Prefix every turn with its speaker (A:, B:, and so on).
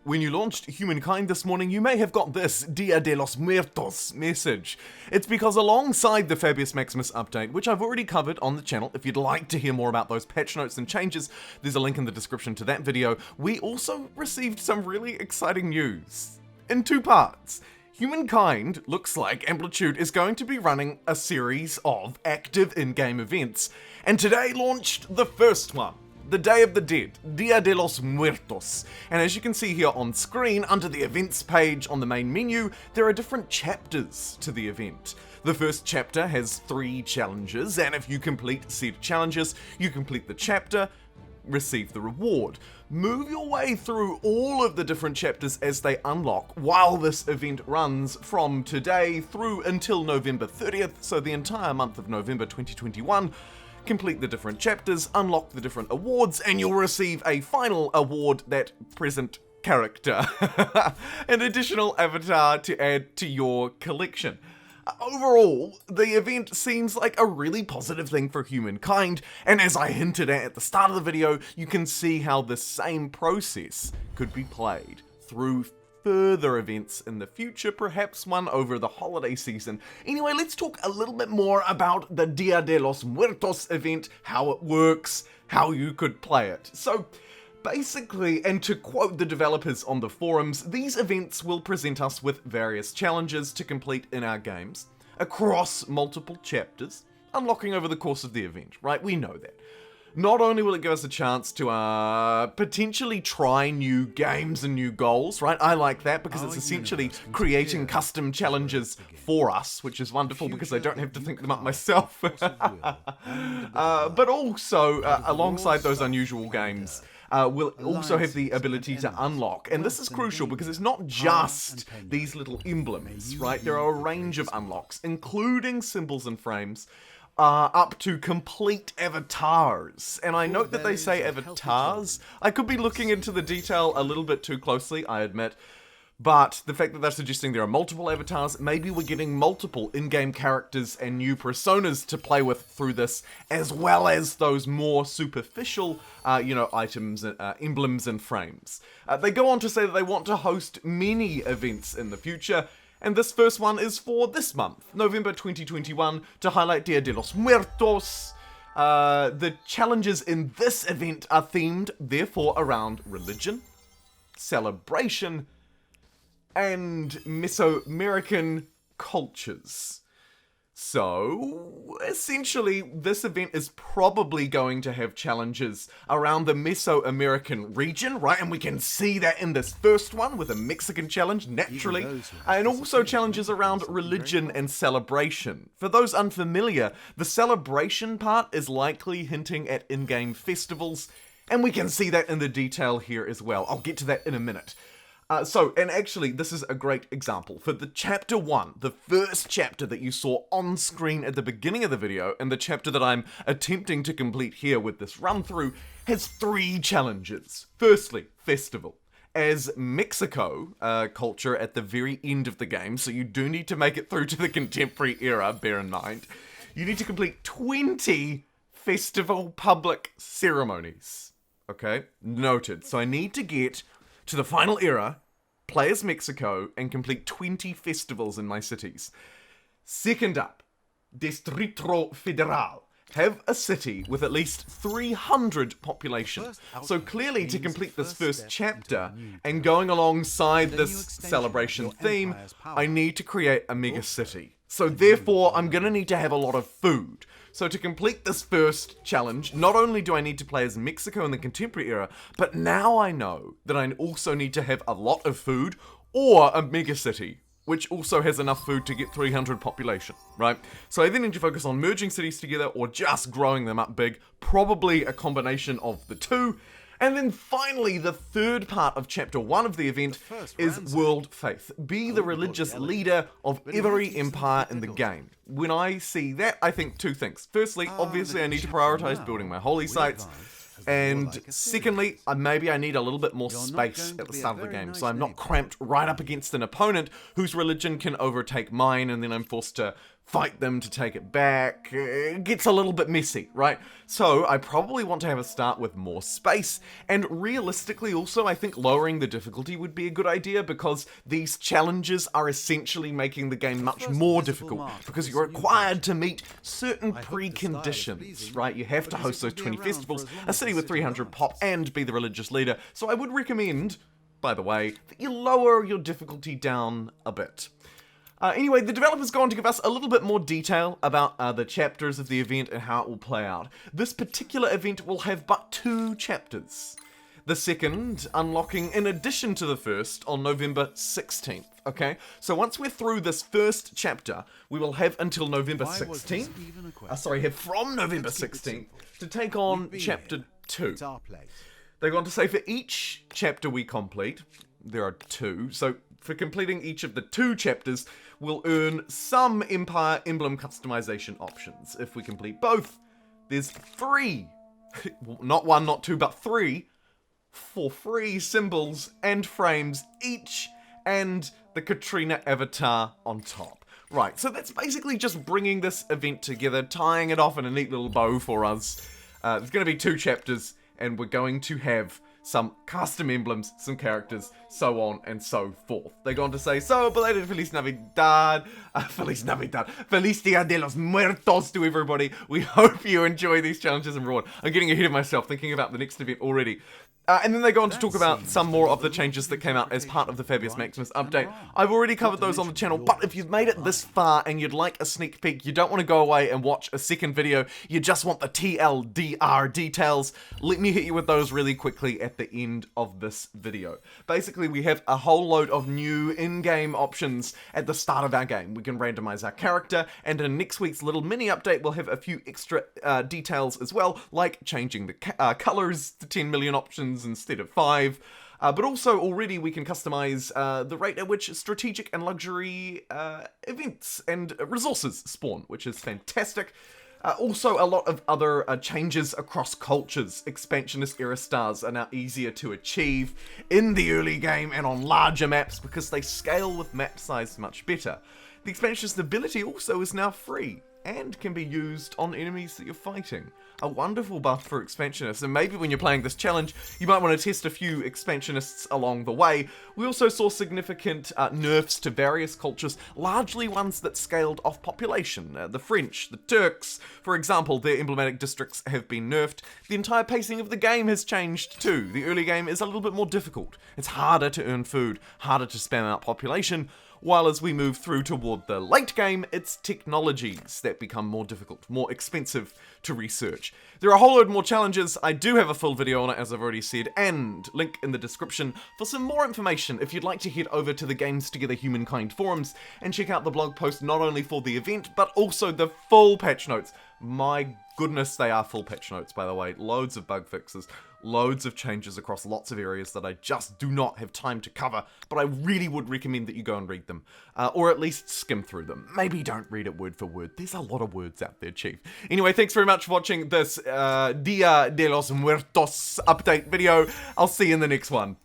A: When you launched Humankind this morning, you may have got this Dia de los Muertos message. It's because alongside the Fabius Maximus update, which I've already covered on the channel, if you'd like to hear more about those patch notes and changes, there's a link in the description to that video, we also received some really exciting news. In two parts. Humankind looks like Amplitude is going to be running a series of active in-game events, and today launched the first one. The Day of the Dead, Dia de los Muertos. And as you can see here on screen, under the events page on the main menu, there are different chapters to the event. The first chapter has 3 challenges, and if you complete said challenges, you complete the chapter, receive the reward. Move your way through all of the different chapters as they unlock while this event runs from today through until November 30th, so the entire month of November 2021. Complete the different chapters, unlock the different awards, and you'll receive a final award, that present character. An additional avatar to add to your collection. Overall, the event seems like a really positive thing for Humankind, and as I hinted at the start of the video, you can see how the same process could be played through further events in the future, perhaps one over the holiday season. Anyway, let's talk a little bit more about the Dia de los Muertos event, how it works, how you could play it. So, basically, and to quote the developers on the forums, these events will present us with various challenges to complete in our games, across multiple chapters, unlocking over the course of the event, right? We know that. Not only will it give us a chance to potentially try new games and new goals, right? I like that because it's essentially creating custom challenges for us, which is wonderful because I don't have to think them up myself. But also, alongside those unusual games, we'll also have the ability to unlock. And this is crucial because it's not just these little emblems, right? There are a range of unlocks, including symbols and frames, up to complete avatars. And I note that they say avatars. I could be looking into the detail a little bit too closely, I admit. But the fact that they're suggesting there are multiple avatars, maybe we're getting multiple in-game characters and new personas to play with through this, as well as those more superficial, items, emblems and frames. They go on to say that they want to host many events in the future, and this first one is for this month, November 2021, to highlight Dia de los Muertos. The challenges in this event are themed, therefore, around religion, celebration, and mesoamerican cultures. So, essentially, this event is probably going to have challenges around the Mesoamerican region, right? And we can see that in this first one with a Mexican challenge, naturally. And also challenges around religion and celebration. For those unfamiliar, the celebration part is likely hinting at in-game festivals, and we can see that in the detail here as well. I'll get to that in a minute. And actually, this is a great example. For the chapter 1, the first chapter that you saw on screen at the beginning of the video, and the chapter that I'm attempting to complete here with this run-through, has 3 challenges. Firstly, festival. As Mexico culture at the very end of the game, so you do need to make it through to the contemporary era, bear in mind, you need to complete 20 festival public ceremonies. Okay? Noted. So I need to get to the final era, play as Mexico, and complete 20 festivals in my cities. Second up, Distrito Federal. Have a city with at least 300 population. So clearly, to complete this first chapter, and going alongside this celebration theme, I need to create a mega city. So therefore, I'm gonna need to have a lot of food. So to complete this first challenge, not only do I need to play as Mexico in the contemporary era, but now I know that I also need to have a lot of food or a mega city, which also has enough food to get 300 population, right? So I then need to focus on merging cities together or just growing them up big, probably a combination of the two. And then finally, the third part of chapter 1 of the event is World Faith. Be the religious leader of every empire in the game. When I see that, I think 2 things. Firstly, obviously I need to prioritize building my holy sites. And secondly, maybe I need a little bit more space at the start of the game, so I'm not cramped right up against an opponent whose religion can overtake mine, and then I'm forced to fight them to take it back. It gets a little bit messy, right? So I probably want to have a start with more space, and realistically also I think lowering the difficulty would be a good idea, because these challenges are essentially making the game much more difficult, because you're required to meet certain preconditions, right? You have to host those 20 festivals, a city with 300 pop, and be the religious leader. So I would recommend, by the way, that you lower your difficulty down a bit. Anyway, the developers go on to give us a little bit more detail about the chapters of the event and how it will play out. This particular event will have but 2 chapters. The second unlocking in addition to the first on November 16th, okay? So once we're through this first chapter, we will have until November 16th, have from November 16th to take on chapter 2. They go on to say for each chapter we complete, there are 2, so for completing each of the 2 chapters, we'll earn some Empire Emblem customization options. If we complete both, there's 3, not 1, not 2, but 3, for free symbols and frames each, and the Katrina avatar on top. Right, so that's basically just bringing this event together, tying it off in a neat little bow for us. There's going to be 2 chapters, and we're going to have some custom emblems, some characters, so on and so forth. They go on to say, so belated Feliz Navidad, Feliz Navidad, Feliz Dia de los Muertos to everybody. We hope you enjoy these challenges and reward. I'm getting ahead of myself, thinking about the next event already. And then they go on to talk about some more of the changes that came out as part of the Fabius Maximus update. I've already covered those on the channel, but if you've made it this far and you'd like a sneak peek, you don't want to go away and watch a second video, you just want the TLDR details, let me hit you with those really quickly at the end of this video. Basically, we have a whole load of new in-game options at the start of our game. We can randomize our character, and in next week's little mini update, we'll have a few extra details as well, like changing the colors to 10 million options instead of 5, but also already we can customize the rate at which strategic and luxury events and resources spawn, which is fantastic. Also, a lot of other changes across cultures. Expansionist era stars are now easier to achieve in the early game and on larger maps because they scale with map size much better. The expansionist ability also is now free and can be used on enemies that you're fighting. A wonderful buff for expansionists, and maybe when you're playing this challenge, you might want to test a few expansionists along the way. We also saw significant nerfs to various cultures, largely ones that scaled off population. The French, the Turks, for example, their emblematic districts have been nerfed. The entire pacing of the game has changed too. The early game is a little bit more difficult. It's harder to earn food, harder to spam out population, while as we move through toward the late game, it's technologies that become more difficult, more expensive to research. There are a whole load more challenges. I do have a full video on it, as I've already said, and link in the description for some more information if you'd like to head over to the Games Together Humankind forums and check out the blog post not only for the event, but also the full patch notes. My goodness, they are full patch notes, by the way. Loads of bug fixes, loads of changes across lots of areas that I just do not have time to cover, but I really would recommend that you go and read them, or at least skim through them. Maybe don't read it word for word. There's a lot of words out there, Chief. Anyway, thanks very much for watching this Dia de los Muertos update video. I'll see you in the next one.